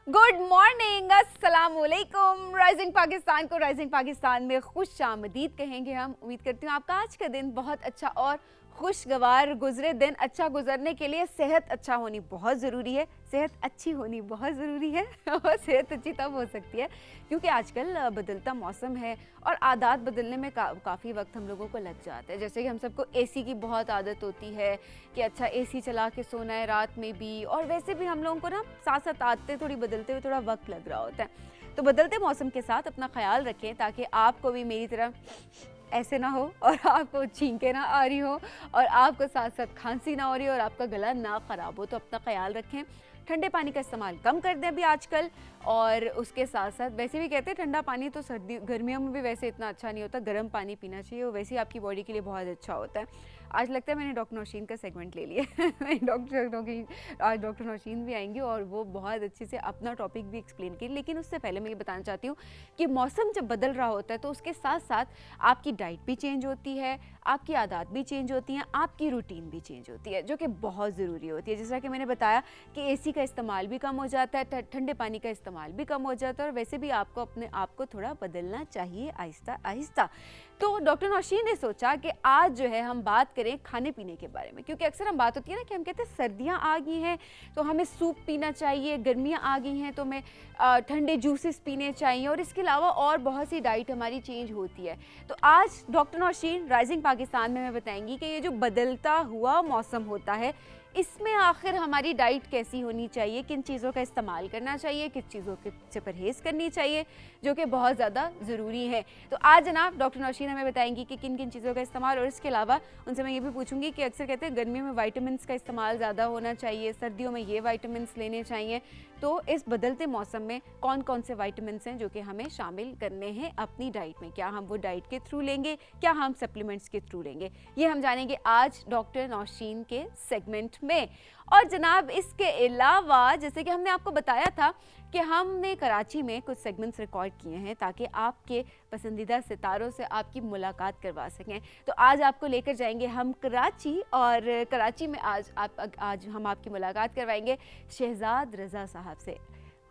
Good morning, अस्सलाम वालेकुम। Rising Pakistan को राइजिंग पाकिस्तान में खुश आमदीद कहेंगे हम। उम्मीद करती हूँ आपका आज का दिन बहुत अच्छा और खुशगवार गुजरे। दिन अच्छा गुजरने के लिए सेहत अच्छा होनी बहुत ज़रूरी है, सेहत अच्छी होनी बहुत ज़रूरी है और सेहत अच्छी तब हो सकती है क्योंकि आजकल बदलता मौसम है और आदत बदलने में काफ़ी वक्त हम लोगों को लग जाता है। जैसे कि हम सबको एसी की बहुत आदत होती है कि अच्छा एसी चला के सोना है रात में भी, और वैसे भी हम लोगों को ना साथ साथ आदतें थोड़ी बदलते हुए थोड़ा वक्त लग रहा होता है। तो बदलते मौसम के साथ अपना ख्याल रखें ताकि आपको भी मेरी तरह ऐसे ना हो और आपको छींके ना आ रही हो और आपको साथ साथ खांसी ना हो रही हो और आपका गला ना ख़राब हो। तो अपना ख्याल रखें, ठंडे पानी का इस्तेमाल कम कर दें अभी आजकल, और उसके साथ साथ वैसे भी कहते हैं ठंडा पानी तो सर्दी गर्मियों में भी वैसे इतना अच्छा नहीं होता, गर्म पानी पीना चाहिए, वो वैसे ही आपकी बॉडी के लिए बहुत अच्छा होता है। आज लगता है मैंने डॉक्टर नौशीन का सेगमेंट ले लिया आज डॉक्टर नौशीन भी आएंगी और वो बहुत अच्छे से अपना टॉपिक भी एक्सप्लेन करें। लेकिन उससे पहले मैं ये बताना चाहती हूँ कि मौसम जब बदल रहा होता है तो उसके साथ साथ आपकी डाइट भी चेंज होती है, आपकी आदत भी चेंज होती हैं, आपकी रूटीन भी चेंज होती है, जो कि बहुत ज़रूरी होती है। जैसा कि मैंने बताया कि एसी का इस्तेमाल भी कम हो जाता है, ठंडे पानी का इस्तेमाल भी कम हो जाता है, और वैसे भी आपको अपने आप को थोड़ा बदलना चाहिए आहिस्ता आहिस्ता। तो डॉक्टर नौशीन ने सोचा कि आज जो है हम बात करें खाने पीने के बारे में, क्योंकि अक्सर हम बात होती है ना कि हम कहते हैं सर्दियाँ आ गई हैं तो हमें सूप पीना चाहिए, गर्मियाँ आ गई हैं तो हमें ठंडे जूसेस पीने चाहिए, और इसके अलावा और बहुत सी डाइट हमारी चेंज होती है। तो आज डॉक्टर नौशीन राइजिंग पाकिस्तान में मैं बताएंगी कि ये जो बदलता हुआ मौसम होता है इसमें आखिर हमारी डाइट कैसी होनी चाहिए, किन चीज़ों का इस्तेमाल करना चाहिए, किस चीज़ों से परहेज़ करनी चाहिए, जो कि बहुत ज़्यादा ज़रूरी है। तो आज जनाब डॉक्टर नौशीन हमें बताएंगी कि किन किन चीज़ों का इस्तेमाल, और इसके अलावा उनसे मैं ये भी पूछूंगी कि अक्सर कहते हैं गर्मियों में वाइटामिन्स का इस्तेमाल ज़्यादा होना चाहिए, सर्दियों में ये वाइटामिन्स लेने चाहिए, तो इस बदलते मौसम में कौन कौन से वाइटामिन्स हैं जो कि हमें शामिल करने हैं अपनी डाइट में, क्या हम वो डाइट के थ्रू लेंगे, क्या हम सप्लीमेंट्स के थ्रू लेंगे, ये हम जानेंगे आज डॉक्टर नौशीन के सेगमेंट में। और जनाब इसके अलावा जैसे कि हमने आपको बताया था कि हमने कराची में कुछ सेगमेंट्स रिकॉर्ड किए हैं ताकि आपके पसंदीदा सितारों से आपकी मुलाकात करवा सकें। तो आज आपको लेकर जाएंगे हम कराची, और कराची में आज हम आपकी मुलाकात करवाएंगे शहजाद रज़ा साहब से।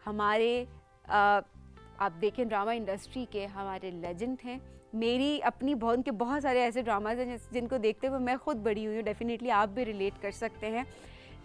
हमारे आप देखें ड्रामा इंडस्ट्री के हमारे लेजेंड हैं। मेरी अपनी उनके बहुत सारे ऐसे ड्रामाज हैं जिनको देखते हुए मैं खुद बड़ी हुई हूँ, डेफिनेटली आप भी रिलेट कर सकते हैं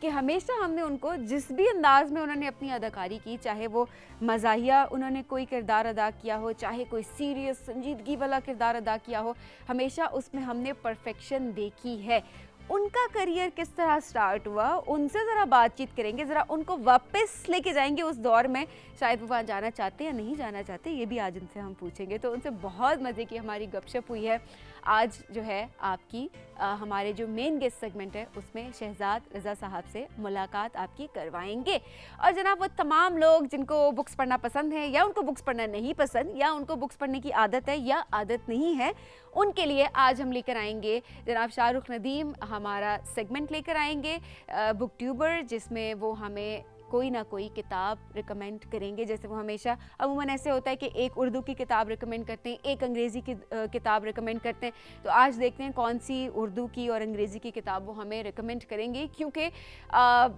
कि हमेशा हमने उनको जिस भी अंदाज में उन्होंने अपनी अदाकारी की, चाहे वो मज़ाहिया उन्होंने कोई किरदार अदा किया हो, चाहे कोई सीरियस संजीदगी वाला किरदार अदा किया हो, हमेशा उसमें हमने परफेक्शन देखी है। उनका करियर किस तरह स्टार्ट हुआ, उनसे ज़रा बातचीत करेंगे, ज़रा उनको वापस लेके जाएंगे उस दौर में, शायद वो वहाँ जाना चाहते या नहीं जाना चाहते, ये भी आज उनसे हम पूछेंगे। तो उनसे बहुत मज़े की हमारी गपशप हुई है। आज जो है आपकी हमारे जो मेन गेस्ट सेगमेंट है उसमें शहजाद रज़ा साहब से मुलाकात आपकी करवाएंगे। और जनाब वो तमाम लोग जिनको बुक्स पढ़ना पसंद है, या उनको बुक्स पढ़ना नहीं पसंद, या उनको बुक्स पढ़ने की आदत है या आदत नहीं है, उनके लिए आज हम लेकर आएंगे जनाब शाहरुख नदीम हमारा सेगमेंट लेकर आएंगे बुक ट्यूबर, जिसमें वो हमें कोई ना कोई किताब रिकमेंड करेंगे। जैसे वो हमेशा अमूमन ऐसे होता है कि एक उर्दू की किताब रिकमेंड करते हैं, एक अंग्रेज़ी की किताब रिकमेंड करते हैं। तो आज देखते हैं कौन सी उर्दू की और अंग्रेज़ी की किताब वो हमें रिकमेंड करेंगे, क्योंकि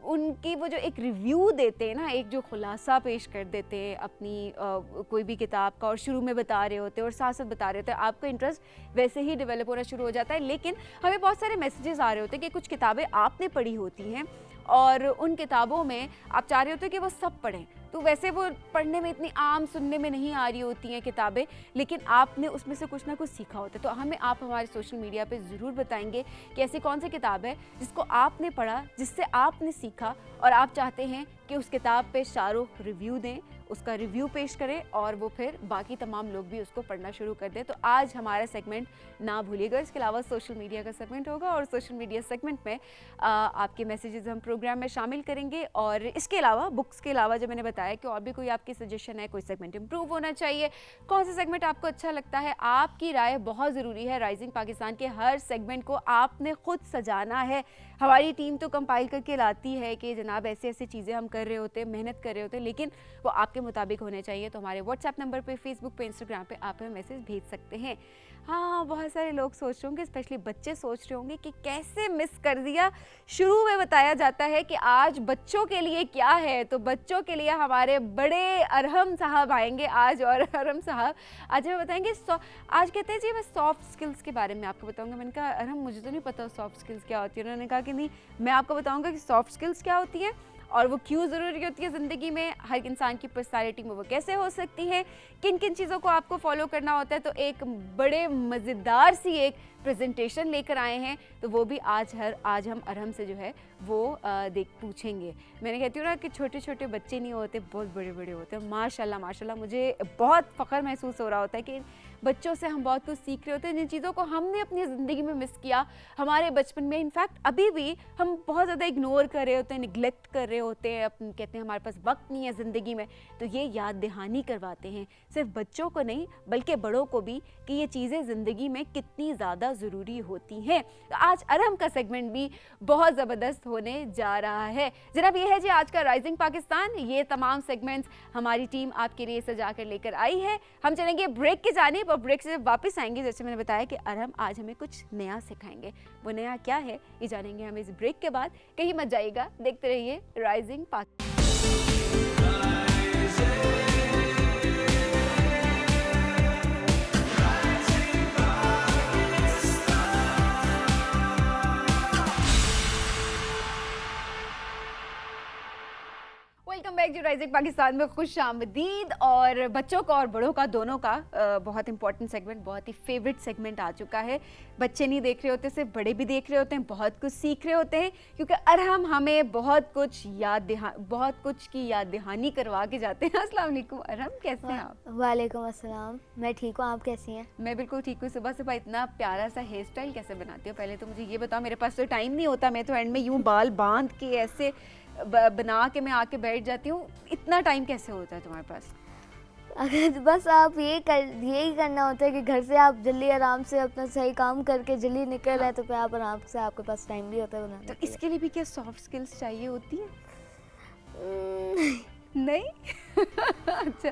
उनकी वो जो एक रिव्यू देते हैं ना, एक जो खुलासा पेश कर देते हैं अपनी कोई भी किताब का, और शुरू में बता रहे होते हैं और साथ साथ बता रहे होते हैं, आपका इंटरेस्ट वैसे ही डेवलप होना शुरू हो जाता है। लेकिन हमें बहुत सारे मैसेजेस आ रहे होते हैं कि कुछ किताबें आपने पढ़ी होती हैं और उन किताबों में आप चाह रहे होते हैं कि वो सब पढ़ें, तो वैसे वो पढ़ने में इतनी आम सुनने में नहीं आ रही होती हैं किताबें, लेकिन आपने उसमें से कुछ ना कुछ सीखा होता है। तो हमें आप हमारे सोशल मीडिया पे ज़रूर बताएंगे कि ऐसी कौन सी किताब है जिसको आपने पढ़ा, जिससे आपने सीखा, और आप चाहते हैं कि उस किताब पे शाहरुख रिव्यू दें, उसका रिव्यू पेश करें, और वो फिर बाकी तमाम लोग भी उसको पढ़ना शुरू कर दें। तो आज हमारा सेगमेंट ना भूलिएगा। इसके अलावा सोशल मीडिया का सेगमेंट होगा, और सोशल मीडिया सेगमेंट में आपके मैसेजेस हम प्रोग्राम में शामिल करेंगे। और इसके अलावा बुक्स के अलावा जो मैंने बताया कि और भी कोई आपकी सजेशन है, कोई सेगमेंट इंप्रूव होना चाहिए, कौन सा सेगमेंट आपको अच्छा लगता है, आपकी राय बहुत ज़रूरी है। राइजिंग पाकिस्तान के हर सेगमेंट को आपने खुद सजाना है। हमारी टीम तो कंपाइल करके लाती है कि जनाब ऐसे ऐसे चीज़ें हम कर रहे होते हैं, मेहनत कर रहे होते हैं, लेकिन वो आपके मुताबिक होने चाहिए। तो हमारे व्हाट्सएप नंबर पे, फेसबुक पे, इंस्टाग्राम पे आप हमें मैसेज भेज सकते हैं। हाँ, बहुत सारे लोग सोच रहे होंगे, स्पेशली बच्चे सोच रहे होंगे कि कैसे मिस कर दिया। शुरू में बताया जाता है कि आज बच्चों के लिए क्या है, तो बच्चों के लिए हमारे बड़े अरहम साहब आएंगे आज। और अरहम साहब आज हमें बताएंगे आज कहते हैं जी मैं सॉफ्ट स्किल्स के बारे में आपको बताऊंगा। मैंने कहा अरहम मुझे तो नहीं पता सॉफ्ट स्किल्स क्या होती है। उन्होंने कहा कि नहीं, मैं आपको बताऊंगा कि सॉफ्ट स्किल्स क्या होती है और वो क्यों ज़रूरी होती है ज़िंदगी में, हर इंसान की पर्सनालिटी में वो कैसे हो सकती है, किन किन चीज़ों को आपको फॉलो करना होता है। तो एक बड़े मज़ेदार सी एक प्रेजेंटेशन लेकर आए हैं, तो वो भी आज हम अरहम से जो है वो पूछेंगे। मैंने कहती हूँ ना कि छोटे छोटे बच्चे नहीं होते, बहुत बड़े बड़े होते हैं। माशाल्लाह माशाल्लाह, मुझे बहुत फ़ख्र महसूस हो रहा होता है कि बच्चों से हम बहुत कुछ सीख रहे होते हैं, जिन चीज़ों को हमने अपनी ज़िंदगी में मिस किया हमारे बचपन में। इनफैक्ट अभी भी हम बहुत ज़्यादा इग्नोर कर रहे होते हैं, निगलेक्ट कर रहे होते हैं, कहते हैं हमारे पास वक्त नहीं है ज़िंदगी में। तो ये याद दहानी करवाते हैं सिर्फ बच्चों को नहीं बल्कि बड़ों को भी कि ये चीज़ें ज़िंदगी में कितनी ज़्यादा ज़रूरी होती हैं। तो आज अरहम का सेगमेंट भी बहुत ज़बरदस्त होने जा रहा है। जनाब ये है जी आज का राइजिंग पाकिस्तान। ये तमाम सेगमेंट्स हमारी टीम आपके लिए सजा कर लेकर आई है। हम चलेंगे ब्रेक की जानिब और ब्रेक से वापस आएंगे। जैसे मैंने बताया कि अरहम आज हमें कुछ नया सिखाएंगे। वो नया क्या है ये जानेंगे हम इस ब्रेक के बाद। कहीं मत जाइएगा, देखते रहिए राइजिंग पाकिस्तान। वेलकम बैक जी राइजिंग पाकिस्तान में खुश आमदीद। और बच्चों का और बड़ों का दोनों का बहुत इंपॉर्टेंट सेगमेंट, बहुत ही फेवरेट सेगमेंट आ चुका है। बच्चे नहीं देख रहे होते, सिर्फ बड़े भी देख रहे होते हैं, बहुत कुछ सीख रहे होते हैं, क्योंकि अरहम हमें बहुत कुछ की याद दहानी करवा के जाते हैं। अस्सलाम वालेकुम अरहम, कैसे हैं आप? वालेकुम अस्सलाम, मैं ठीक हूँ, आप कैसी हैं? मैं बिल्कुल ठीक हूँ। सुबह सुबह इतना प्यारा सा हेयर स्टाइल कैसे बनाती हो? पहले तो मुझे ये बताओ, मेरे पास तो टाइम नहीं होता, मैं तो एंड में यूँ बाल बांध के ऐसे बना के मैं आके बैठ जाती हूँ। इतना टाइम कैसे होता है तुम्हारे पास? अगर बस आप यही करना होता है कि घर से आप जल्दी आराम से अपना सही काम करके जल्दी निकल आए, तो फिर आप आराम से, आपके पास टाइम भी होता है बनाने तो के लिए। इसके लिए भी क्या सॉफ्ट स्किल्स चाहिए होती है? नहीं। अच्छा,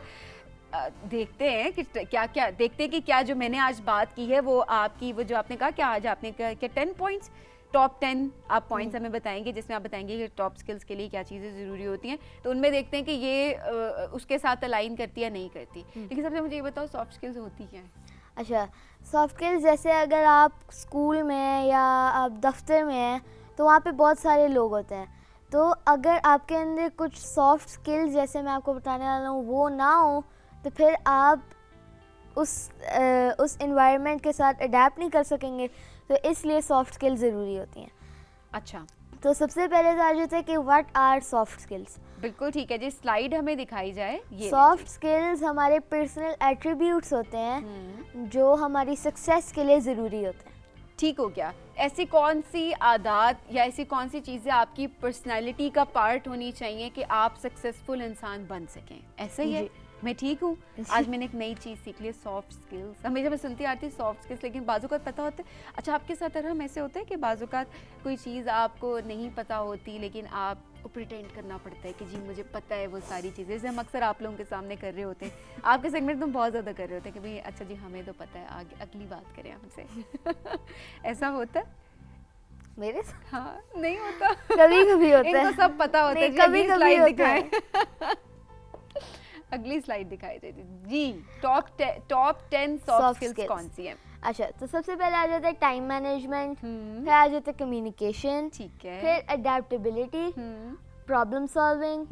देखते हैं कि क्या जो मैंने आज बात की है वो आपकी, वो जो आपने कहा क्या आज आपने क्या 10 पॉइंट्स, टॉप 10 आप पॉइंट्स हमें बताएंगे, जिसमें आप बताएंगे कि टॉप स्किल्स के लिए क्या चीज़ें ज़रूरी होती हैं। तो उनमें देखते हैं कि ये उसके साथ अलाइन करती या नहीं करती। लेकिन सबसे मुझे ये बताओ सॉफ्ट स्किल्स होती क्या है? अच्छा, सॉफ्ट स्किल्स जैसे अगर आप स्कूल में या आप दफ्तर में हैं तो वहाँ पे बहुत सारे लोग होते हैं। तो अगर आपके अंदर कुछ सॉफ्ट स्किल्स जैसे मैं आपको बताने वाला हूँ वो ना हो, तो फिर आप उस एनवायरनमेंट के साथ अडेप्ट नहीं कर सकेंगे। तो इसलिए सॉफ्ट स्किल्स ज़रूरी होती हैं। अच्छा, तो सबसे पहले तो आ जाता है कि व्हाट आर सॉफ्ट स्किल्स। बिल्कुल ठीक है जी, स्लाइड हमें दिखाई जाए। ये सॉफ्ट स्किल्स हमारे पर्सनल एट्रीब्यूट्स होते हैं जो हमारी सक्सेस के लिए ज़रूरी होते हैं। ठीक हो गया। ऐसी कौन सी आदत या ऐसी कौन सी चीज़ें आपकी पर्सनालिटी का पार्ट होनी चाहिए कि आप सक्सेसफुल इंसान बन सकें? ऐसा ही है? मैं ठीक हूँ। आज मैंने एक नई चीज़ सीख ली, सॉफ्ट स्किल्स। हमेशा मैं सुनती आती सॉफ्ट स्किल्स, लेकिन बाज़ूकात पता होता है। अच्छा, आपके साथ हम ऐसे होता है कि बाज़ूकात कोई चीज़ आपको नहीं पता होती, लेकिन आपको प्रिटेंड करना पड़ता है कि जी मुझे पता है वो सारी चीज़ें, जैसे हम अक्सर आप लोगों के सामने कर रहे होते हैं। आपके सेगमेंट में बहुत ज़्यादा कर रहे होते हैं कि भाई अच्छा जी हमें तो पता है, आगे अगली बात करें हमसे। ऐसा होता है मेरे साथ? हाँ, नहीं होता। कभी कभी होता है, इनको सब पता होता है। कभी कभी होता है। अगली स्लाइड दिखाई देती जी। टॉप 10 सॉफ्ट स्किल्स कौन सी है? अच्छा, तो सबसे पहले आ जाता है टाइम मैनेजमेंट, फिर आ जाता है कम्युनिकेशन, ठीक है, फिर adaptability, problem solving,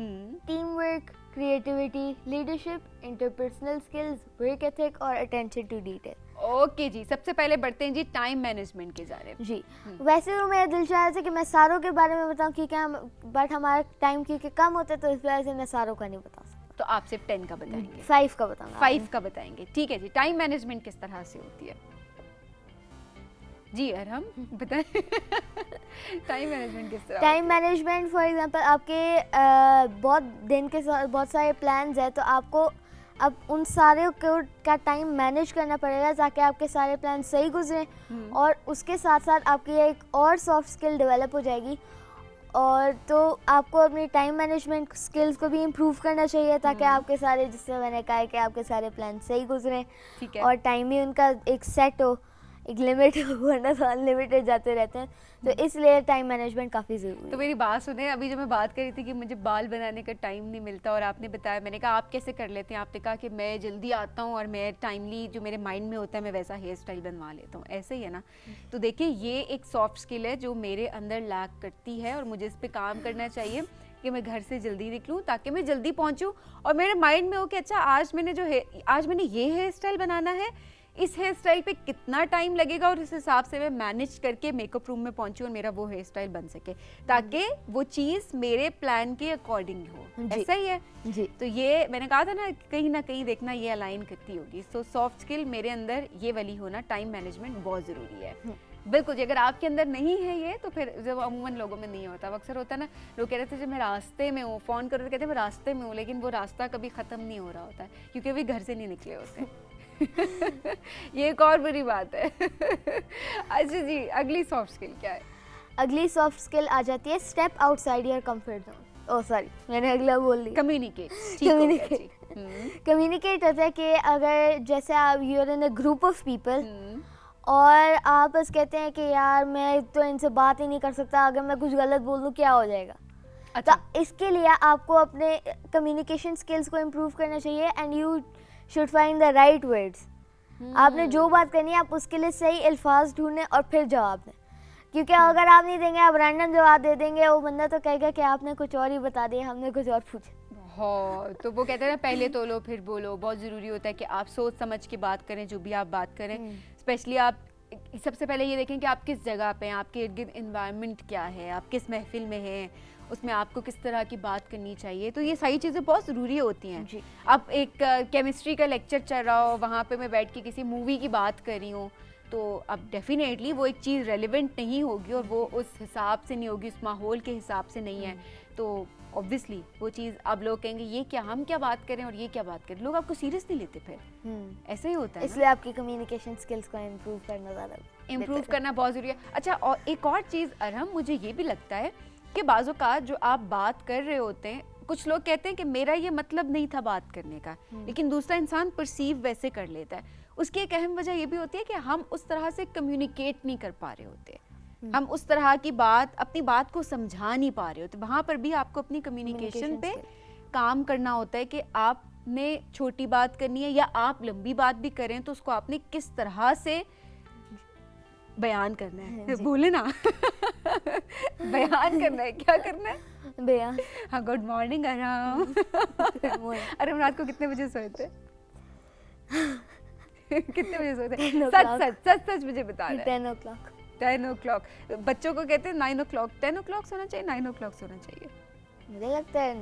team work, creativity, leadership, interpersonal skills, work ethic और अटेंशन टू डिटेल। ओके जी, सबसे पहले बढ़ते हैं जी टाइम मैनेजमेंट के बारे में। जी, वैसे तो मेरा दिल चाह रहा था कि मैं सारों के बारे में बताऊं, क्योंकि बट हमारा टाइम क्योंकि कम होता है, तो इस वजह से मैं सारों का नहीं बता सकता। तो आप सिर्फ 10 का बताएंगे? 5 का बताऊंगा। 5 का बताएंगे, ठीक है जी। टाइम मैनेजमेंट किस तरह से होती है जी अरहम, बताएं। टाइम मैनेजमेंट किस तरह? टाइम मैनेजमेंट फॉर एग्जांपल आपके बहुत दिन के बहुत सारे प्लान्स हैं, तो आपको अब उन सारे का टाइम मैनेज करना पड़ेगा ताकि आपके सारे प्लान सही गुजरें। और उसके साथ साथ आपकी एक और सॉफ्ट स्किल डेवलप हो जाएगी, और तो आपको अपनी टाइम मैनेजमेंट स्किल्स को भी इम्प्रूव करना चाहिए ताकि आपके सारे, जिससे मैंने कहा है कि आपके सारे प्लान सही गुजरें ठीक है। और टाइम भी उनका एक सेट हो, एक लिमिट हो, वरना तो अनलिमिटेड जाते रहते हैं, तो इसलिए टाइम मैनेजमेंट काफ़ी ज़रूरी है। तो मेरी बात सुने, अभी जो मैं बात कर रही थी कि मुझे बाल बनाने का टाइम नहीं मिलता और आपने बताया, मैंने कहा आप कैसे कर लेते हैं, आपने कहा कि मैं जल्दी आता हूँ और मैं टाइमली जो मेरे माइंड में होता है मैं वैसा हेयर स्टाइल बनवा लेता हूँ, ऐसे ही है ना। तो देखिए ये एक सॉफ्ट स्किल है जो मेरे अंदर लैक करती है और मुझे इस पर काम करना चाहिए कि मैं घर से जल्दी निकलूँ ताकि मैं जल्दी पहुँचूँ और मेरे माइंड में हो कि अच्छा आज मैंने ये हेयर स्टाइल बनाना है, इस हेयर स्टाइल पे कितना टाइम लगेगा और इस हिसाब से मैं मैनेज करके मेकअप रूम में पहुंचूं और मेरा वो हेयर स्टाइल बन सके ताकि वो चीज़ मेरे प्लान के अकॉर्डिंग हो। ऐसा ही है जी। तो ये मैंने कहा था ना कहीं देखना ये अलाइन करती होगी। सो सॉफ्ट स्किल मेरे अंदर ये वाली होना, टाइम मैनेजमेंट बहुत ज़रूरी है। बिल्कुल जी, अगर आपके अंदर नहीं है ये तो फिर जब अमूमन लोगों में नहीं होता, अक्सर होता है ना, लोग कह रहे थे जब मैं रास्ते में हूँ, फ़ोन कर रहे थे कहते मैं रास्ते में हूँ, लेकिन वो रास्ता कभी ख़त्म नहीं हो रहा होता है क्योंकि वे घर से नहीं निकले होते ये एक और बुरी बात है अच्छा जी, अगली सॉफ्ट स्किल क्या है? अगली सॉफ्ट स्किल आ जाती है step outside your comfort zone. Oh sorry, मैंने अगला बोल दिया। कम्युनिकेट होता है कि अगर जैसे आप you are in a group of people और आप बस कहते हैं कि यार मैं तो इनसे बात ही नहीं कर सकता, अगर मैं कुछ गलत बोल दूँ क्या हो जाएगा। अच्छा। तो इसके लिए आपको अपने कम्युनिकेशन स्किल्स को इम्प्रूव करना चाहिए and you should find the right words. आपने जो बात करनी है आप उसके लिए सही अल्फाज ढूंढें और फिर जवाब दें, क्योंकि अगर आप नहीं देंगे, आप रैंडम जवाब दे देंगे, वो बंदा तो कहेगा कि आपने कुछ और ही बता दिया, हमने कुछ और पूछा। हाँ, तो वो कहते हैं ना पहले तोलो फिर बोलो। बहुत ज़रूरी होता है कि आप सोच समझ के बात करें, जो भी आप बात करें। स्पेशली आप सबसे पहले ये देखें कि आप किस जगह पे हैं, आपके इर्द गिर्द इन्वायरमेंट क्या है, आप किस महफिल में हैं, उसमें आपको किस तरह की बात करनी चाहिए। तो ये सारी चीज़ें बहुत ज़रूरी होती हैं। अब एक केमिस्ट्री का लेक्चर चल रहा हो, वहाँ पे मैं बैठ के किसी मूवी की बात कर रही हूँ, तो अब डेफिनेटली वो एक चीज़ रेलिवेंट नहीं होगी और वो उस हिसाब से नहीं होगी, उस माहौल के हिसाब से नहीं है, तो ऑब्वियसली वो चीज़ अब लोग कहेंगे ये क्या, हम क्या बात करें और ये क्या बात करें, लोग आपको सीरियस नहीं लेते फिर। ऐसा ही होता है। इसलिए आपकी कम्युनिकेशन स्किल्स को इम्प्रूव करना बहुत ज़रूरी है। अच्छा, और एक और चीज़ अरहम, मुझे ये भी लगता है कि बाज़ों का जो आप बात कर रहे होते हैं, कुछ लोग कहते हैं कि मेरा ये मतलब नहीं था बात करने का, लेकिन दूसरा इंसान परसीव वैसे कर लेता है। उसकी एक अहम वजह ये भी होती है कि हम उस तरह से कम्युनिकेट नहीं कर पा रहे होते, हम उस तरह की बात, अपनी बात को समझा नहीं पा रहे होते। वहाँ पर भी आपको अपनी कम्युनिकेशन पे काम करना होता है कि आपने छोटी बात करनी है या आप लंबी बात भी करें तो उसको आपने किस तरह से बयान करना है। बोले ना बयान करना है, क्या करना है? बयान। हाँ, गुड मॉर्निंग अरहम। अरहम रात को कितने बजे सोए थे? कितने बजे सोए थे? सच मुझे बता रहे। 10 o'clock। बच्चों को कहते हैं 9 o'clock। 10 o'clock सोना चाहिए, 9 o'clock सोना चाहिए? मुझे लगता है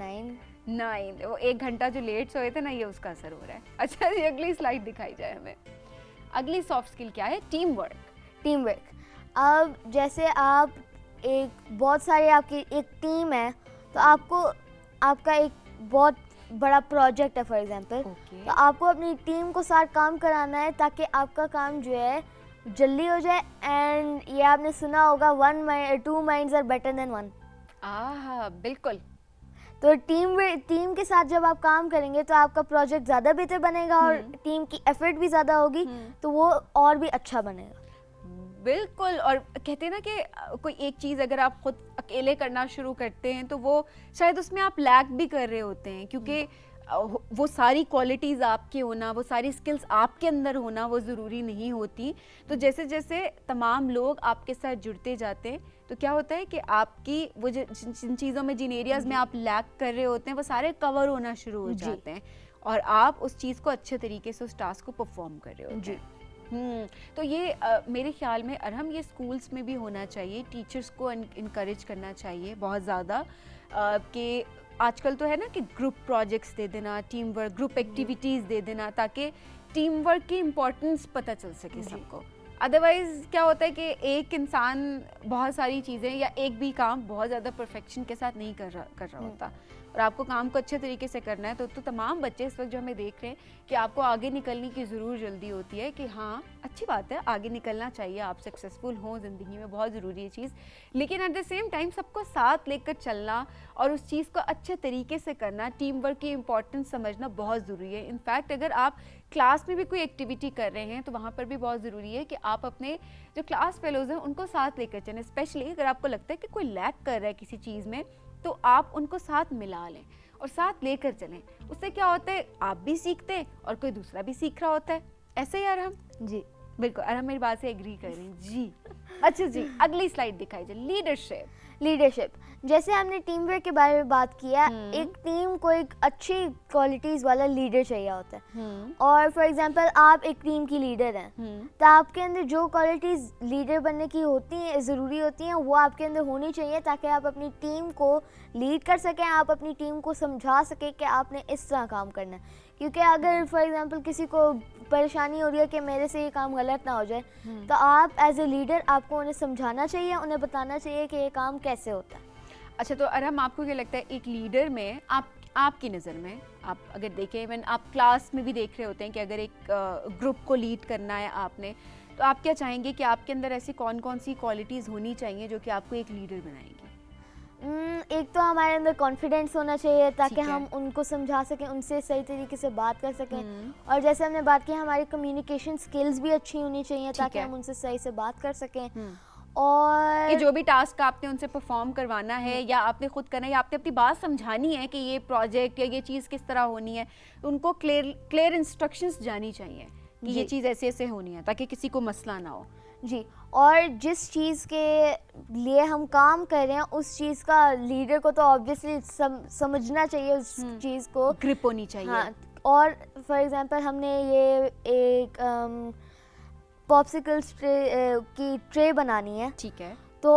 9। वो 1 घंटा जो लेट सोए थे ना, ये उसका असर हो रहा है। अच्छा जी, अगली स्लाइड दिखाई जाए हमें। अगली सॉफ्ट स्किल क्या है? Team work. अब जैसे आप बहुत सारे आपकी एक टीम है, तो आपका एक बहुत बड़ा प्रोजेक्ट है फॉर एग्जांपल, तो आपको अपनी टीम को साथ काम कराना है ताकि आपका काम जो है जल्दी हो जाए। एंड ये आपने सुना होगा 2 minds are better than 1। बिल्कुल। तो टीम के साथ जब आप काम करेंगे तो आपका प्रोजेक्ट ज़्यादा बेहतर बनेगा और टीम की एफर्ट भी ज़्यादा होगी, तो वो और भी अच्छा बनेगा। बिल्कुल। और कहते हैं ना कि कोई एक चीज़ अगर आप खुद अकेले करना शुरू करते हैं तो वो शायद उसमें आप लैक भी कर रहे होते हैं, क्योंकि वो सारी क्वालिटीज़ आपके होना, वो सारी स्किल्स आपके अंदर होना वो ज़रूरी नहीं होती। तो जैसे जैसे तमाम लोग आपके साथ जुड़ते जाते हैं तो क्या होता है कि आपकी वो जिन चीज़ों में, जिन एरियाज़ में आप लैक कर रहे होते हैं, वो सारे कवर होना शुरू हो जाते हैं और आप उस चीज़ को अच्छे तरीके से, उस टास्क को परफॉर्म कर रहे होते हैं। तो ये मेरे ख्याल में अरहम ये स्कूल्स में भी होना चाहिए, टीचर्स को इनकरेज करना चाहिए बहुत ज़्यादा कि आजकल तो है ना कि ग्रुप प्रोजेक्ट्स दे देना, टीम वर्क, ग्रुप एक्टिविटीज़ दे देना, ताकि टीम वर्क की इम्पोर्टेंस पता चल सके सबको। अदरवाइज़ क्या होता है कि एक इंसान बहुत सारी चीज़ें या एक भी काम बहुत ज़्यादा परफेक्शन के साथ नहीं कर रहा होता, और आपको काम को अच्छे तरीके से करना है तो तमाम बच्चे इस वक्त जो हमें देख रहे हैं कि आपको आगे निकलने की ज़रूर जल्दी होती है कि हाँ अच्छी बात है, आगे निकलना चाहिए, आप सक्सेसफुल हों ज़िंदगी में, बहुत ज़रूरी है चीज़। लेकिन एट द सेम टाइम सबको साथ लेकर चलना और उस चीज़ को अच्छे तरीके से करना, टीम वर्क की इंपॉर्टेंस समझना बहुत ज़रूरी है। इनफैक्ट अगर आप क्लास में भी कोई एक्टिविटी कर रहे हैं तो वहाँ पर भी बहुत ज़रूरी है कि आप अपने जो क्लास फेलोज़ हैं उनको साथ लेकर चलें। स्पेशली अगर आपको लगता है कि कोई लैक कर रहा है किसी चीज़ में तो आप उनको साथ मिला लें और साथ लेकर चलें। उससे क्या होता है, आप भी सीखते हैं और कोई दूसरा भी सीख रहा होता है। ऐसे ही यार हम जी बिल्कुल, और हम मेरी बात से एग्री कर रहे हैं जी। अच्छा जी, अगली स्लाइड दिखाई जाए, लीडरशिप। जैसे हमने टीम वर्क के बारे में बात किया, एक टीम को एक अच्छी क्वालिटीज़ वाला लीडर चाहिए होता है। और फॉर एग्जांपल आप एक टीम की लीडर हैं तो आपके अंदर जो क्वालिटीज़ लीडर बनने की होती हैं, ज़रूरी होती हैं, वो आपके अंदर होनी चाहिए ताकि आप अपनी टीम को लीड कर सकें, आप अपनी टीम को समझा सकें कि आपने इस तरह काम करना है। क्योंकि अगर फॉर एग्जांपल किसी को परेशानी हो रही है कि मेरे से ये काम गलत ना हो जाए, तो आप एज ए लीडर आपको उन्हें समझाना चाहिए, उन्हें बताना चाहिए कि ये काम कैसे होता है। अच्छा, तो अरहम आपको क्या लगता है एक लीडर में आपकी नज़र में, आप अगर देखें, इवन आप क्लास में भी देख रहे होते हैं कि अगर एक ग्रुप को लीड करना है आपने, तो आप क्या चाहेंगे कि आपके अंदर ऐसी कौन कौन सी क्वालिटीज़ होनी चाहिए जो कि आपको एक लीडर बनाएंगी? एक तो हमारे अंदर कॉन्फिडेंस होना चाहिए ताकि हम उनको समझा सकें, उनसे सही तरीके से बात कर सकें। और जैसे हमने बात की, हमारी कम्युनिकेशन स्किल्स भी अच्छी होनी चाहिए ताकि हम उनसे सही से बात कर सकें। और कि जो भी टास्क आपने उनसे परफॉर्म करवाना है या आपने खुद करना है या आपने अपनी बात समझानी है कि ये प्रोजेक्ट या ये चीज़ किस तरह होनी है, तो उनको क्लियर इंस्ट्रक्शंस जानी चाहिए कि ये चीज़ ऐसे ऐसे होनी है ताकि किसी को मसला ना हो। जी, और जिस चीज़ के लिए हम काम कर रहे हैं उस चीज़ का लीडर को तो ऑब्वियसली समझना चाहिए, उस चीज़ को ग्रिप होनी चाहिए। हाँ, और फॉर एग्जांपल हमने ये एक पॉप्सिकल्स की ट्रे बनानी है, ठीक है, तो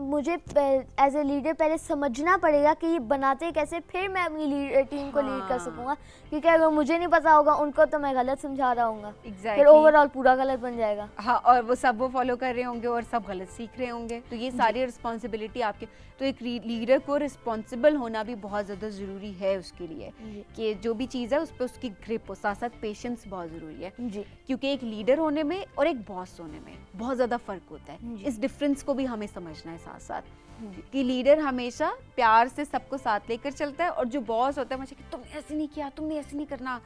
मुझे एज ए लीडर पहले समझना पड़ेगा कि ये बनाते कैसे, फिर मैं अपनी टीम को लीड कर सकूंगा। क्योंकि अगर मुझे नहीं पता होगा उनको तो मैं गलत समझा रहा हूँगा, फिर ओवरऑल पूरा गलत बन जाएगा। हाँ, और वो सब फॉलो कर रहे होंगे और सब गलत सीख रहे होंगे, तो ये सारी रिस्पॉन्सिबिलिटी आपके। तो एक लीडर को रिस्पॉन्सिबल होना भी बहुत ज़्यादा ज़रूरी है उसके लिए कि जो भी चीज़ है उस पर उसकी ग्रिप हो, साथ साथ पेशेंस बहुत ज़रूरी है जी। क्योंकि एक लीडर होने में और एक बॉस होने में बहुत ज़्यादा फ़र्क होता है। इस डिफरेंस को भी हमें समझना है साथ साथ कि लीडर हमेशा प्यार से सबको साथ लेकर चलता है और जो बॉस होता है मुझे कि तुमने ऐसे नहीं किया, तुमने ऐसे नहीं करना,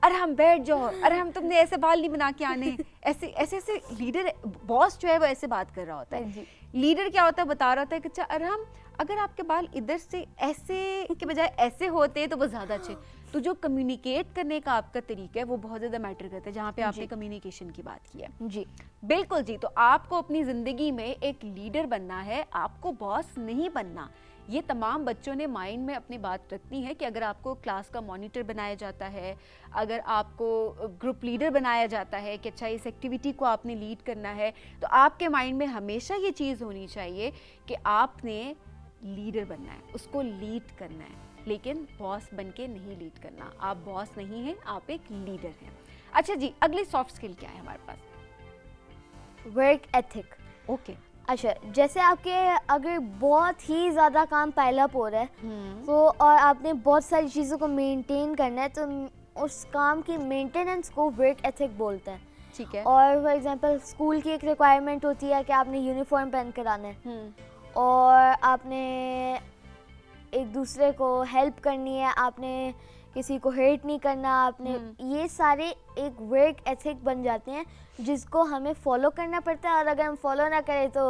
अरे हम बैठ जाओ, अरे हम तुमने ऐसे बाल नहीं बना के आने, ऐसे ऐसे ऐसे लीडर बॉस जो है वो ऐसे बात कर रहा होता है। लीडर क्या होता है, बता रहा होता है कि अच्छा अरे हम अगर आपके बाल इधर से ऐसे के बजाय ऐसे होते तो वो ज़्यादा अच्छे। तो जो कम्युनिकेट करने का आपका तरीका है वो बहुत ज़्यादा मैटर करता है, जहाँ पे आपने कम्युनिकेशन की बात की है जी। बिल्कुल जी, तो आपको अपनी ज़िंदगी में एक लीडर बनना है, आपको बॉस नहीं बनना। ये तमाम बच्चों ने माइंड में अपनी बात रखनी है कि अगर आपको क्लास का मॉनिटर बनाया जाता है, अगर आपको ग्रुप लीडर बनाया जाता है कि अच्छा इस एक्टिविटी को आपने लीड करना है, तो आपके माइंड में हमेशा ये चीज़ होनी चाहिए कि आपने लीडर बनना है, उसको लीड करना है, लेकिन बॉस बनके नहीं लीड करना। आप बॉस नहीं हैं, आप एक लीडर हैं। अच्छा जी, अगली सॉफ्ट स्किल क्या है हमारे पास? Work ethic. ओके, अच्छा, जैसे आपके अगर बहुत ही ज़्यादा काम पाइल अप हो रहा है तो और आपने बहुत सारी चीज़ों को मेंटेन करना है, तो उस काम की मेंटेनेंस को वर्क एथिक बोलते हैं। ठीक है। और फॉर एग्जांपल स्कूल की एक रिक्वायरमेंट होती है कि आपने यूनिफॉर्म पहन कर आना है और आपने एक दूसरे को हेल्प करनी है, आपने किसी को हर्ट नहीं करना, आपने ये सारे एक वर्क एथिक बन जाते हैं जिसको हमें फॉलो करना पड़ता है। और अगर हम फॉलो ना करें तो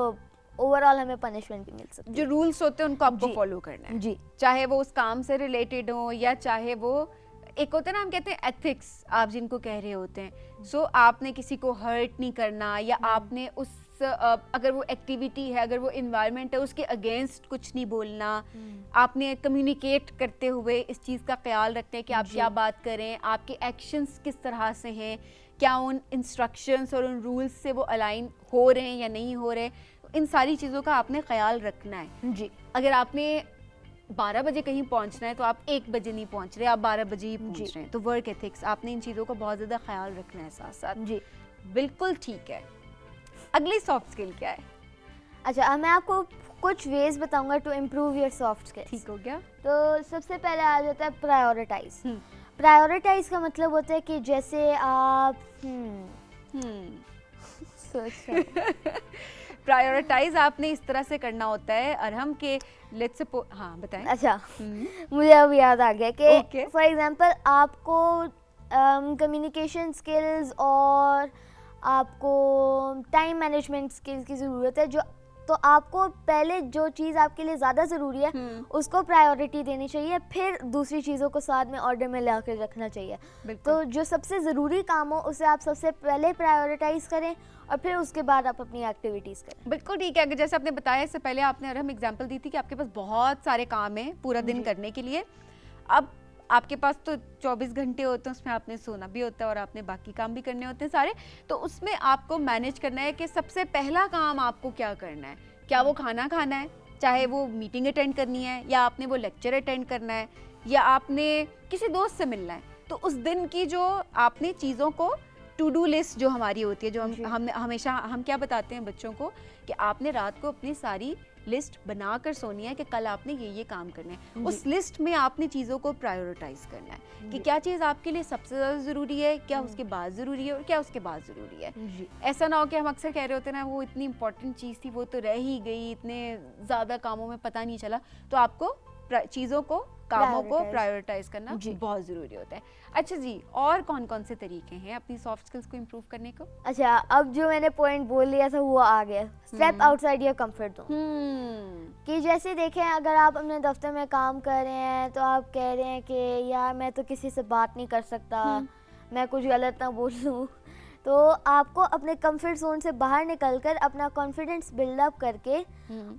ओवरऑल हमें पनिशमेंट भी मिल सकती है। जो रूल्स होते हैं उनको आपको फॉलो करना है जी, चाहे वो उस काम से रिलेटेड हो या चाहे वो एक होता है ना, हम कहते हैं एथिक्स, आप जिनको कह रहे होते हैं। सो आपने किसी को हर्ट नहीं करना या आपने उस अगर वो एक्टिविटी है, अगर वो इन्वायरमेंट है, उसके अगेंस्ट कुछ नहीं बोलना। आपने कम्युनिकेट करते हुए इस चीज़ का ख्याल रखना है कि आप क्या बात करें, आपके एक्शंस किस तरह से हैं, क्या उन इंस्ट्रक्शंस और उन रूल्स से वो अलाइन हो रहे हैं या नहीं हो रहे। इन सारी चीज़ों का आपने ख्याल रखना है जी। अगर आपने 12 बजे कहीं पहुंचना है तो आप 1 बजे नहीं पहुंच रहे, आप 12 बजे ही पहुंच रहे हैं। तो वर्क एथिक्स, आपने इन चीज़ों का बहुत ज़्यादा ख्याल रखना है साथ साथ जी। बिल्कुल ठीक है। अगली सॉफ्ट स्किल क्या है? अच्छा, मैं आपको कुछ वेज बताऊंगा to improve your soft skills. ठीक हो गया। तो सबसे पहले आ जाता है प्रायोरिटाइज। प्रायोरिटाइज का मतलब होता है कि जैसे आप सोच प्रायोरिटाइज आपने इस तरह से करना होता है अरहम के लेट्स सपोज, हाँ बताएं। अच्छा, मुझे अब याद आ गया कि Okay. फॉर एग्जांपल आपको कम्युनिकेशन स्किल्स और आपको टाइम मैनेजमेंट स्किल्स की ज़रूरत है, जो तो आपको पहले जो चीज़ आपके लिए ज़्यादा ज़रूरी है उसको प्रायोरिटी देनी चाहिए, फिर दूसरी चीज़ों को साथ में ऑर्डर में ला कर रखना चाहिए। तो जो सबसे ज़रूरी काम हो उसे आप सबसे पहले प्रायोरिटाइज़ करें और फिर उसके बाद आप अपनी एक्टिविटीज़ करें। बिल्कुल ठीक है। अगर जैसे आपने बताया इससे पहले आपने अरहम एग्जांपल दी थी कि आपके पास बहुत सारे काम हैं पूरा दिन करने के लिए, अब आपके पास तो 24 घंटे होते हैं, उसमें आपने सोना भी होता है और आपने बाकी काम भी करने होते हैं सारे, तो उसमें आपको मैनेज करना है कि सबसे पहला काम आपको क्या करना है। क्या वो खाना खाना है, चाहे वो मीटिंग अटेंड करनी है, या आपने वो लेक्चर अटेंड करना है, या आपने किसी दोस्त से मिलना है। तो उस दिन की जो आपने चीज़ों को टू डू लिस्ट जो हमारी होती है, जो हम हमेशा हम क्या बताते हैं बच्चों को कि आपने रात को अपनी सारी लिस्ट बनाकर सोनी है कि कल आपने ये काम करने हैं। उस लिस्ट में आपने चीज़ों को प्रायोरिटाइज करना है कि क्या चीज़ आपके लिए सबसे ज़्यादा ज़रूरी है, क्या उसके बाद ज़रूरी है और क्या उसके बाद ज़रूरी है। ऐसा ना हो कि हम अक्सर कह रहे होते हैं ना वो इतनी इंपॉर्टेंट चीज़ थी वो तो रह ही गई, इतने ज़्यादा कामों में पता नहीं चला। तो आपको चीज़ों को, कामों को प्रायोरिटाइज करना बहुत ज़रूरी होता है। अच्छा जी, और कौन कौन से तरीके हैं अपनी सॉफ्ट स्किल्स को इम्प्रूव करने को? अच्छा, अब जो मैंने पॉइंट बोल लिया था वो आ गया, step outside your comfort zone. कि जैसे देखें, अगर आप अपने दफ्तर में काम कर रहे हैं तो आप कह रहे हैं कि यार मैं तो किसी से बात नहीं कर सकता, मैं कुछ गलत ना बोल लूँ, तो आपको अपने कंफर्ट जोन से बाहर निकलकर अपना कॉन्फिडेंस बिल्डअप करके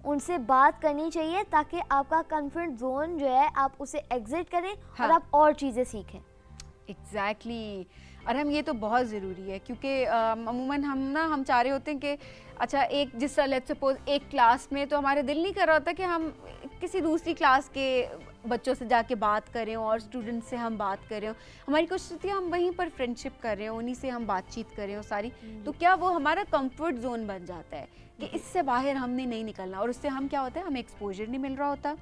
उनसे बात करनी चाहिए, ताकि आपका कंफर्ट जोन जो है आप उसे एग्जिट करें और आप और चीज़ें सीखें। एग्जैक्टली अरहम, ये तो बहुत ज़रूरी है क्योंकि अमूमन हम चाह रहे होते हैं कि अच्छा एक जिस तरह लेट्स सपोज एक क्लास में तो हमारे दिल नहीं कर रहा होता कि हम किसी दूसरी क्लास के बच्चों से जाके बात करें और स्टूडेंट से हम बात करें, हमारी कोशिश होती है हम वहीं पर फ्रेंडशिप कर रहे हो, उन्हीं से हम बातचीत कर रहे हो सारी। तो क्या वो हमारा कंफर्ट जोन बन जाता है कि इससे बाहर हमने नहीं निकलना, और उससे हम क्या होता है हमें एक्सपोजर नहीं मिल रहा होता,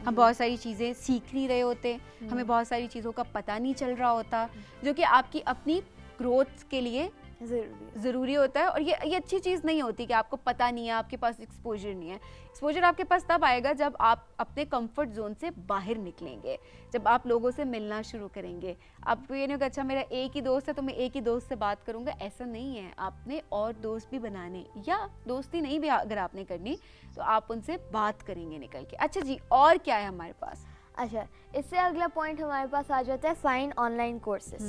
हम बहुत सारी चीज़ें सीख नहीं रहे होते, हमें बहुत सारी चीज़ों का पता नहीं चल रहा होता, जो कि आपकी अपनी ग्रोथ के लिए ज़रूरी होता है। और ये अच्छी चीज़ नहीं होती कि आपको पता नहीं है, आपके पास एक्सपोजर नहीं है। एक्सपोजर आपके पास तब आएगा जब आप अपने कंफर्ट जोन से बाहर निकलेंगे, जब आप लोगों से मिलना शुरू करेंगे। आपको ये नहीं होगा अच्छा मेरा एक ही दोस्त है तो मैं एक ही दोस्त से बात करूँगा, ऐसा नहीं है। आपने और दोस्त भी बनाने, या दोस्ती नहीं भी अगर आपने करनी तो आप उनसे बात करेंगे निकल के। अच्छा जी, और क्या है हमारे पास? अच्छा, इससे अगला पॉइंट हमारे पास आ जाता है फाइंड ऑनलाइन कोर्सेज।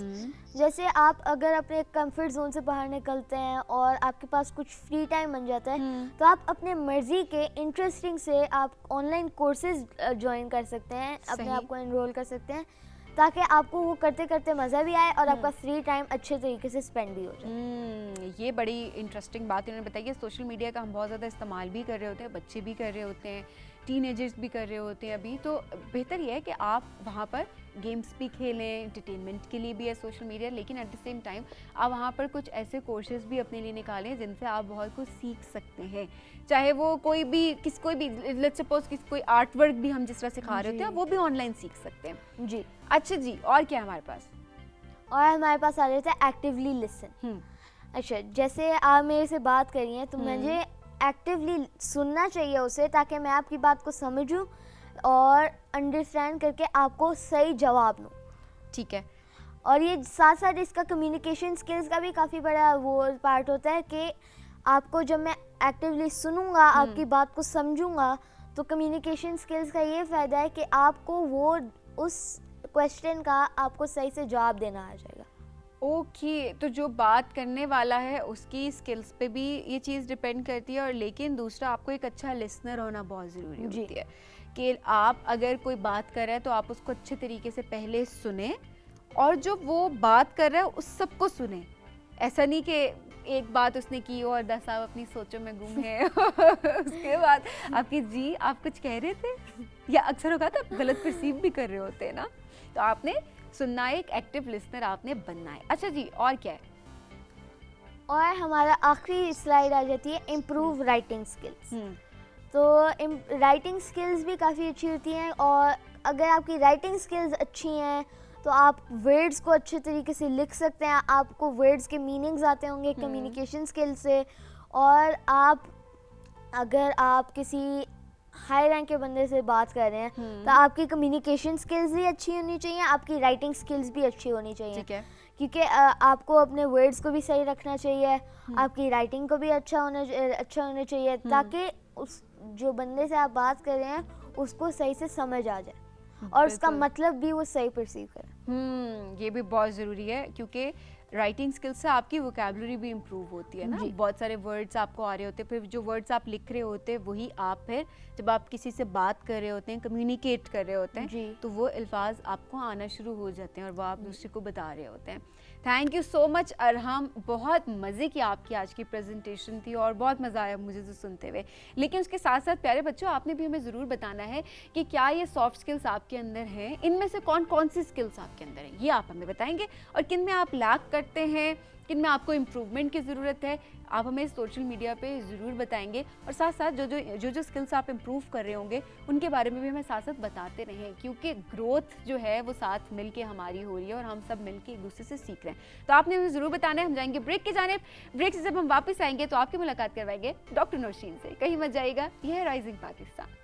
जैसे आप अगर अपने कंफर्ट जोन से बाहर निकलते हैं और आपके पास कुछ फ्री टाइम बन जाता है तो आप अपने मर्जी के इंटरेस्टिंग से आप ऑनलाइन कोर्सेज ज्वाइन कर सकते हैं, अपने आप को एनरोल कर सकते हैं, ताकि आपको वो करते करते मज़ा भी आए और आपका फ्री टाइम अच्छे तरीके से स्पेंड भी हो जाए। ये बड़ी इंटरेस्टिंग बात इन्होंने बताई है। सोशल मीडिया का हम बहुत ज़्यादा इस्तेमाल भी कर रहे होते हैं, बच्चे भी कर रहे होते हैं, टीनेजर्स भी कर रहे होते हैं अभी, तो बेहतर ये है कि आप वहाँ पर गेम्स भी खेलें, एंटरटेनमेंट के लिए भी है सोशल मीडिया, लेकिन एट द सेम टाइम आप वहाँ पर कुछ ऐसे कोर्सेज भी अपने लिए निकालें जिनसे आप बहुत कुछ सीख सकते हैं। चाहे वो कोई भी लेट्स सपोज कोई आर्ट वर्क भी हम जिस तरह सिखा रहे होते हैं वो भी ऑनलाइन सीख सकते हैं जी। अच्छा जी, और क्या हमारे पास? और हमारे पास आ जाता है एक्टिवली लिसन। अच्छा, जैसे आप मेरे से बात करी हैं तो मुझे एक्टिवली सुनना चाहिए उसे, ताकि मैं आपकी बात को समझूं और अंडरस्टैंड करके आपको सही जवाब दूं। ठीक है। और ये साथ साथ इसका कम्युनिकेशन स्किल्स का भी काफ़ी बड़ा वो पार्ट होता है कि आपको जब मैं एक्टिवली सुनूंगा, आपकी बात को समझूंगा, तो कम्युनिकेशन स्किल्स का ये फ़ायदा है कि आपको वो उस क्वेश्चन का आपको सही से जवाब देना आ जाएगा। ओके, तो जो बात करने वाला है उसकी स्किल्स पे भी ये चीज़ डिपेंड करती है, और लेकिन दूसरा आपको एक अच्छा लिसनर होना बहुत ज़रूरी होती है कि आप अगर कोई बात कर रहा है तो आप उसको अच्छे तरीके से पहले सुने, और जो वो बात कर रहा है उस सबको सुने। ऐसा नहीं कि एक बात उसने की और 10 आप अपनी सोचों में गुम हैं उसके बाद आपकी जी आप कुछ कह रहे थे, या अक्सर होगा तो आप गलत परसीव भी कर रहे होते हैं ना, तो आपने सुनना है, एक एक्टिव लिसनर आपने बनना है। अच्छा जी, और क्या है? और हमारा आखिरी स्लाइड आ जाती है इम्प्रूव राइटिंग स्किल्स। तो राइटिंग स्किल्स भी काफ़ी अच्छी होती हैं, और अगर आपकी राइटिंग स्किल्स अच्छी हैं तो आप वर्ड्स को अच्छे तरीके से लिख सकते हैं, आपको वर्ड्स के मीनिंग्स आते होंगे कम्युनिकेशन स्किल्स से। और अगर आप किसी हाई रैंक के बंदे से बात कर रहे हैं तो आपकी कम्युनिकेशन स्किल्स भी अच्छी होनी चाहिए, आपकी राइटिंग स्किल्स भी अच्छी होनी चाहिए। ठीक है। क्योंकि आपको अपने वर्ड्स को भी सही रखना चाहिए, आपकी राइटिंग को भी अच्छा होना चाहिए, ताकि उस जो बंदे से आप बात कर रहे हैं उसको सही से समझ आ जाए और उसका मतलब भी वो सही परसीव करे। ये भी बहुत ज़रूरी है, क्योंकि राइटिंग स्किल्स से आपकी वोकैबुलरी भी इम्प्रूव होती है ना। बहुत सारे वर्ड्स आपको आ रहे होते हैं, फिर जो वर्ड्स आप लिख रहे होते हैं वही आप फिर जब आप किसी से बात कर रहे होते हैं, कम्युनिकेट कर रहे होते हैं, तो वो अल्फाज आपको आना शुरू हो जाते हैं और वो आप दूसरे को बता रहे होते हैं। Thank you so much Arham, बहुत मज़े की आपकी आज की प्रेजेंटेशन थी और बहुत मज़ा आया मुझे तो सुनते हुए। लेकिन उसके साथ साथ प्यारे बच्चों, आपने भी हमें ज़रूर बताना है कि क्या ये सॉफ्ट स्किल्स आपके अंदर हैं, इनमें से कौन कौन सी स्किल्स आपके अंदर हैं, ये आप हमें बताएंगे, और किन में आप लैक करते हैं, किन में आपको इम्प्रूवमेंट की ज़रूरत है, आप हमें सोशल मीडिया पे ज़रूर बताएंगे। और साथ साथ जो स्किल्स आप इम्प्रूव कर रहे होंगे उनके बारे में भी हमें साथ साथ बताते रहें, क्योंकि ग्रोथ जो है वो साथ मिलके हमारी हो रही है और हम सब मिलके एक दूसरे से सीख रहे हैं। तो आपने हमें ज़रूर बताना है। हम जाएंगे ब्रेक की जानिब। ब्रेक से जब हम वापस आएंगे तो आपकी मुलाकात करवाएंगे डॉक्टर नौशीन से। कहीं मत जाइएगा, यह है राइजिंग पाकिस्तान।